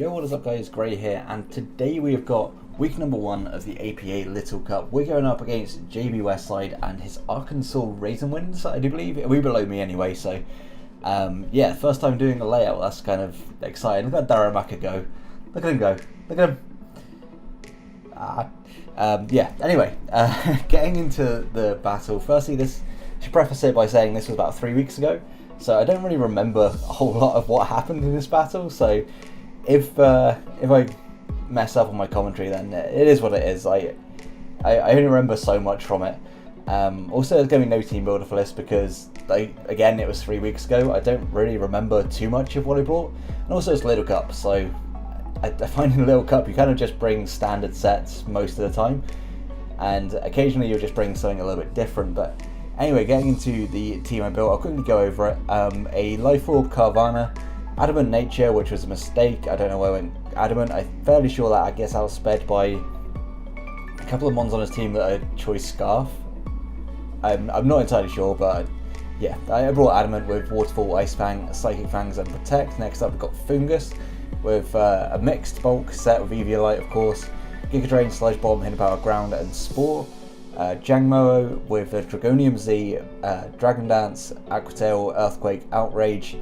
Yo, what is up guys, Gray here, and today we have got week number 1 of the APA Little Cup. We're going up against JBWestside and his Arkansas Razorwinds, I do believe. We're below me anyway, so yeah, first time doing a layout, that's kind of exciting. Look at Daramaka go. Look at him go. Look at him. Yeah, anyway, getting into the battle. Firstly, I should preface it by saying this was about 3 weeks ago, so I don't really remember a whole lot of what happened in this battle, so if I mess up on my commentary, then it is what it is. I only remember so much from it. Also, there's going to be no team builder for this because, again, it was 3 weeks ago. I don't really remember too much of what I brought, and also it's Little Cup, so I find in a Little Cup you kind of just bring standard sets most of the time, and occasionally you'll just bring something a little bit different. But anyway, getting into the team I built, I'll quickly go over it. A Life Orb Carvana, Adamant Nature, which was a mistake. I don't know why I went Adamant. I'm fairly sure that I guess I was sped by a couple of mons on his team that are Choice Scarf. I'm not entirely sure, but yeah, I brought Adamant with Waterfall, Ice Fang, Psychic Fangs, and Protect. Next up, we've got Fungus with a mixed bulk set with Eviolite, of course, Giga Drain, Sludge Bomb, Hidden Power, Ground, and Spore. Jangmo with the Dragonium Z, Dragon Dance, Aquatail, Earthquake, Outrage,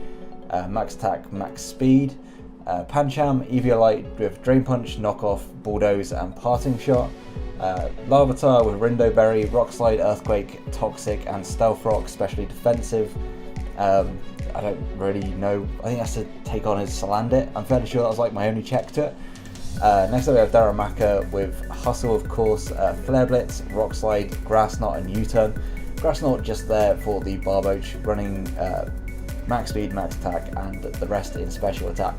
Max Attack, Max Speed, Pancham, Eviolite with Drain Punch, Knockoff, Bulldoze, and Parting Shot, Larvitar with Rindo Berry, Rock Slide, Earthquake, Toxic, and Stealth Rock, specially defensive. I don't really know, I think that's to take on his Salandit. I'm fairly sure that was like my only check to it. Next up we have Daramaka with Hustle, of course, Flare Blitz, Rock Slide, Grass Knot, and U-Turn. Grass Knot just there for the Barboach, running max speed, max attack, and the rest in special attack.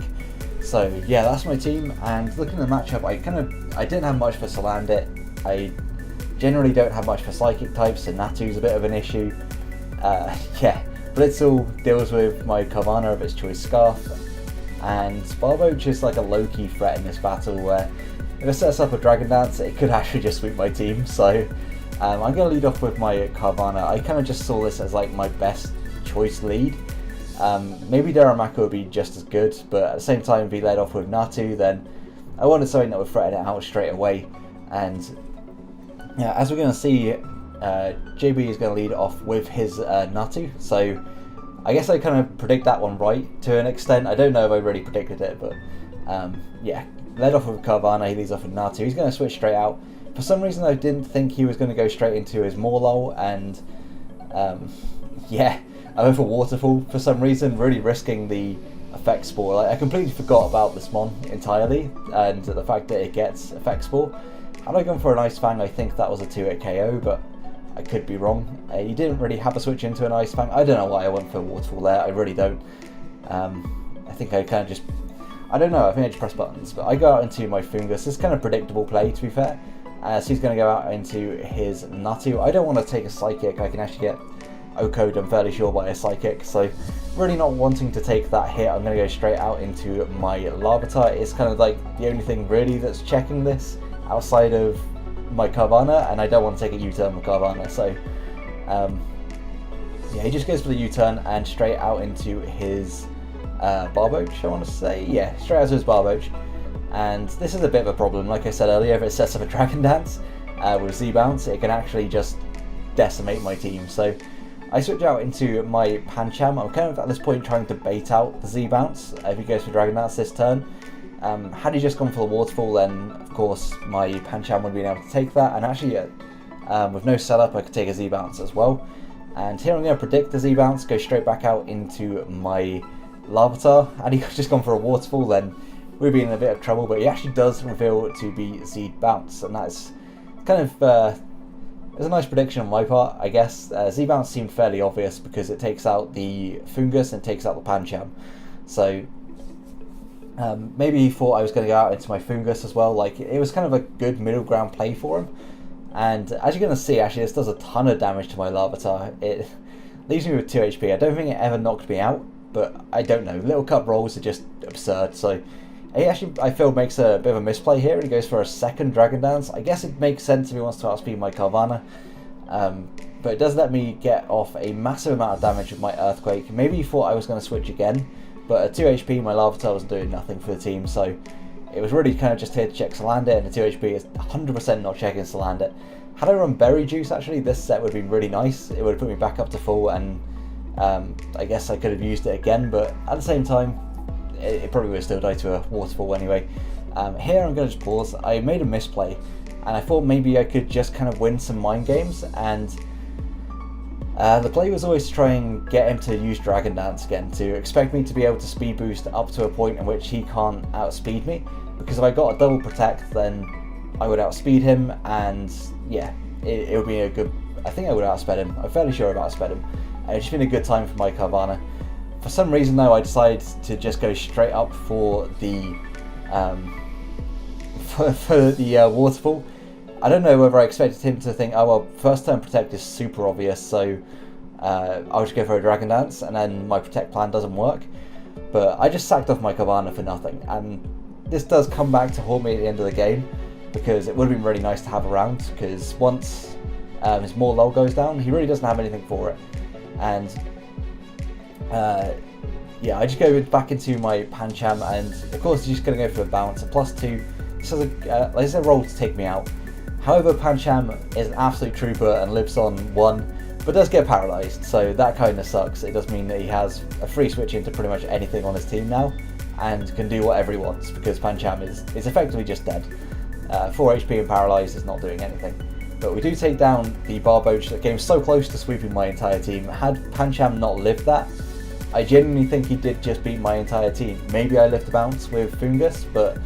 So yeah, that's my team. And looking at the matchup, I didn't have much for Salandit. I generally don't have much for psychic types, so Natu's a bit of an issue. Yeah, Blitzel deals with my Carvana of its Choice Scarf, and Barboach is like a low-key threat in this battle where if it sets up a Dragon Dance, it could actually just sweep my team. So I'm going to lead off with my Carvana. I kind of just saw this as like my best choice lead. Maybe Daramaka would be just as good, but at the same time, if he led off with Natu, then I wanted something that would threaten it out straight away. And yeah, as we're going to see, JB is going to lead off with his Natu, so I guess I kind of predict that one right to an extent. I don't know if I really predicted it, but yeah, led off with Carvana, he leads off with Natu. He's going to switch straight out. For some reason, I didn't think he was going to go straight into his Morlul, and yeah, I went for Waterfall for some reason, really risking the Effect Spore. Like, I completely forgot about this mon entirely, and the fact that it gets Effect Spore. Had I gone for an Ice Fang, I think that was a 2-hit KO, but I could be wrong. He didn't really have a switch into an Ice Fang. I don't know why I went for Waterfall there, I really don't. I think I kind of just, I don't know, I think I just pressed buttons. But I go out into my Fungus. This is kind of predictable play, to be fair. So he's going to go out into his Natu. I don't want to take a Psychic. I can actually get OHKO'd, I'm fairly sure, by a Psychic. So really not wanting to take that hit, I'm going to go straight out into my Larvitar. It's kind of like the only thing really that's checking this outside of my Carvana, and I don't want to take a U-turn with Carvana, so yeah, he just goes for the U-turn and straight out into his Barboach, I want to say. Yeah, straight out to his Barboach. And this is a bit of a problem. Like I said earlier, if it sets up a Dragon Dance with Z-Bounce, it can actually just decimate my team. So I switch out into my Pancham. I'm kind of at this point trying to bait out the Z-Bounce if he goes for Dragon Dance this turn. Had he just gone for the Waterfall, then of course my Pancham would have been able to take that, and actually with no setup I could take a Z-Bounce as well. And here I'm going to predict the Z-Bounce, go straight back out into my Larvitar. Had he just gone for a Waterfall, then we'd be in a bit of trouble, but he actually does reveal to be Z-Bounce, and that's kind of it's a nice prediction on my part, I guess. Z-Bounce seemed fairly obvious because it takes out the Fungus and takes out the Pancham, so maybe he thought I was going to go out into my Fungus as well. Like, it was kind of a good middle ground play for him. And as you're going to see, actually, this does a ton of damage to my Larvitar. It leaves me with 2 HP. I don't think it ever knocked me out, but I don't know. Little Cup rolls are just absurd. So he actually, I feel, makes a bit of a misplay here, and he goes for a second Dragon Dance. I guess it makes sense if he wants to outspeed my Carvana. But it does let me get off a massive amount of damage with my Earthquake. Maybe he thought I was going to switch again, But at 2 HP, my Larvitar was doing nothing for the team, so it was really kind of just here to check Salandit, and at 2 HP is 100% not checking Salandit. Had I run Berry Juice, actually, this set would have been really nice. It would have put me back up to full, and I guess I could have used it again, but at the same time, it probably would have still died to a Waterfall anyway. Here I'm going to just pause. I made a misplay, and I thought maybe I could just kind of win some mind games, and the play was always to try and get him to use Dragon Dance again, to expect me to be able to speed boost up to a point in which he can't outspeed me, because if I got a double protect, then I would outspeed him, and yeah, it would be a good, I think I would have outsped him. I'm fairly sure I've outsped him. It's just been a good time for my Carvana. For some reason though, I decided to just go straight up for the Waterfall. I don't know whether I expected him to think, oh well, first turn protect is super obvious, so I'll just go for a Dragon Dance, and then my protect plan doesn't work. But I just sacked off my Carvana for nothing, and this does come back to haunt me at the end of the game, because it would have been really nice to have around, because once his more lull goes down, he really doesn't have anything for it. And yeah, I just go back into my Pancham, and of course he's just going to go for a bounce, a +2. This has a roll to take me out. However, Pancham is an absolute trooper and lives on 1, but does get paralysed, so that kind of sucks. It does mean that he has a free switch into pretty much anything on his team now, and can do whatever he wants, because Pancham is effectively just dead. 4 HP and paralysed is not doing anything. But we do take down the Barboach that came so close to sweeping my entire team. Had Pancham not lived that, I genuinely think he did just beat my entire team. Maybe I lived a bounce with Fungus, but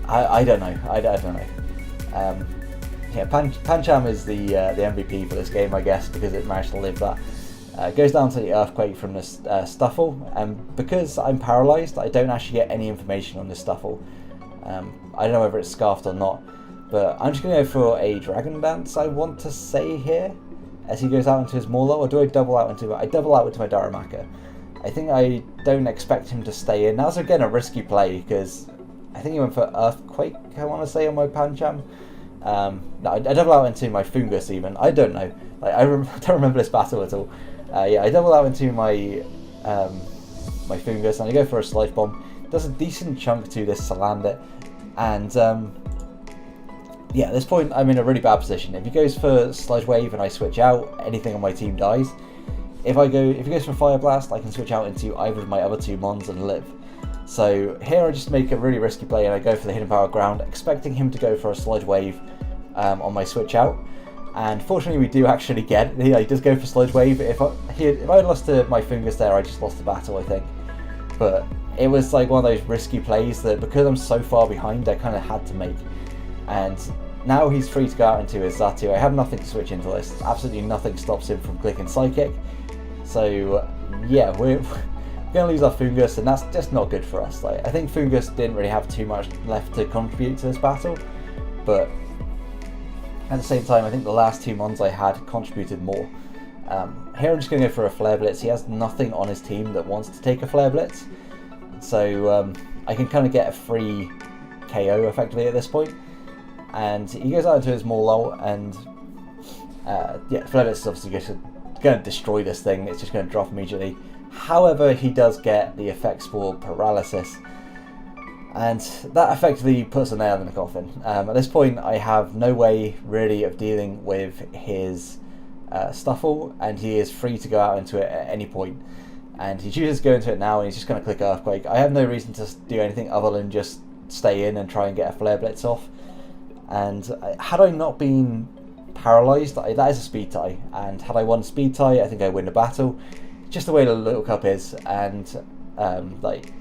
I don't know. I don't know. Yeah, Pancham is the MVP for this game, I guess, because it managed to live that. Goes down to the Earthquake from this Stuffle, and because I'm paralysed, I don't actually get any information on this Stuffle. I don't know whether it's scarfed or not, but I'm just going to go for a Dragon Dance, I want to say here, as he goes out into his Morlo, or do I double out into it? I double out into my Darumaka. I think I don't expect him to stay in. That was again a risky play, because I think he went for Earthquake, I want to say, on my Pancham. No, I double out into my Fungus even. I don't know. Like, I don't remember this battle at all. Yeah, I double out into my my Fungus, and I go for a Sludge Bomb. Does a decent chunk to this Salandit, and yeah, at this point I'm in a really bad position. If he goes for Sludge Wave and I switch out, anything on my team dies. If he goes for Fire Blast, I can switch out into either of my other 2 Mons and live. So here I just make a really risky play, and I go for the Hidden Power Ground, expecting him to go for a Sludge Wave on my switch out. And fortunately we do actually get it. He does go for Sludge Wave. If I had lost to my Fungus there, I just lost the battle, I think. But it was like one of those risky plays that, because I'm so far behind, I kind of had to make. And now he's free to go out into his Xatu. I have nothing to switch into this. Absolutely nothing stops him from clicking Psychic. So yeah, we're going to lose our Fungus, and that's just not good for us. Like, I think Fungus didn't really have too much left to contribute to this battle, but at the same time, I think the last 2 Mons I had contributed more. Here I'm just going to go for a Flare Blitz. He has nothing on his team that wants to take a Flare Blitz, so I can kind of get a free KO effectively at this point. And he goes out into his Morlo, and yeah, Flare Blitz is obviously going to destroy this thing. It's just going to drop immediately. However, he does get the effects for Paralysis, and that effectively puts a nail in the coffin. At this point, I have no way really of dealing with his Stuffle, and he is free to go out into it at any point. And he chooses to go into it now, and he's just going to click Earthquake. I have no reason to do anything other than just stay in and try and get a Flare Blitz off. And had I not been paralysed, that is a speed tie, and had I won speed tie, I think I win the battle. Just the way the Little Cup is, and like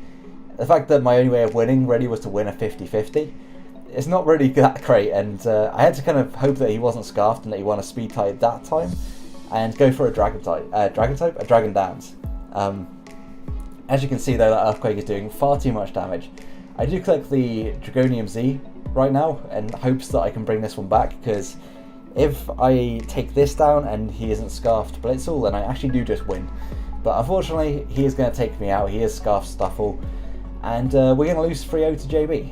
the fact that my only way of winning really was to win a 50-50, it's not really that great. And I had to kind of hope that he wasn't scarfed and that he won a speed tie at that time, and go for a Dragon Dance. As you can see though, that Earthquake is doing far too much damage. I do click the Dragonium Z right now in hopes that I can bring this one back, because if I take this down and he isn't scarfed Blitzle, then I actually do just win. But unfortunately, he is going to take me out. He is scarfed Stuffle, and we're going to lose 3-0 to JB.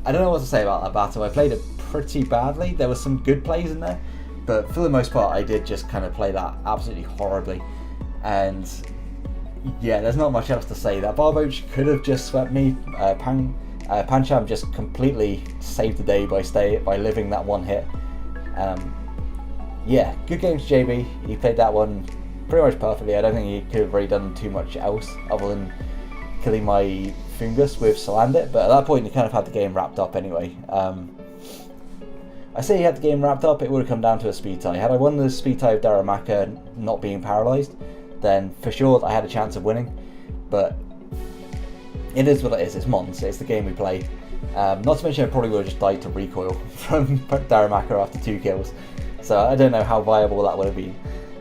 I don't know what to say about that battle. I played it pretty badly. There were some good plays in there, but for the most part, I did just kind of play that absolutely horribly. And Yeah, there's not much else to say. That Barboach could have just swept me. Pancham just completely saved the day by living that one hit. Yeah, good game to JB. He played that one pretty much perfectly. I don't think he could have really done too much else other than killing my Fungus with Salandit, but at that point he kind of had the game wrapped up anyway. I say he had the game wrapped up, it would have come down to a speed tie. Had I won the speed tie of Darumaka not being paralysed, then for sure I had a chance of winning, but it is what it is. It's Mons, it's the game we play. Not to mention I probably would have just died to recoil from Darumaka after 2 kills, so I don't know how viable that would have been.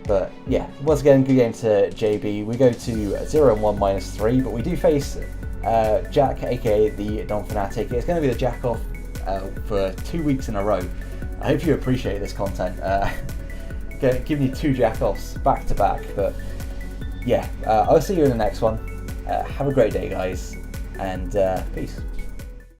But yeah, once again, good game to JB. We go to 0 and 1 minus 3, but we do face Jack, aka the Don Fanatic. It's going to be the Jack off for 2 weeks in a row. I hope you appreciate this content. Giving you 2 Jack offs back to back, but yeah, I'll see you in the next one. Have a great day, guys, and peace.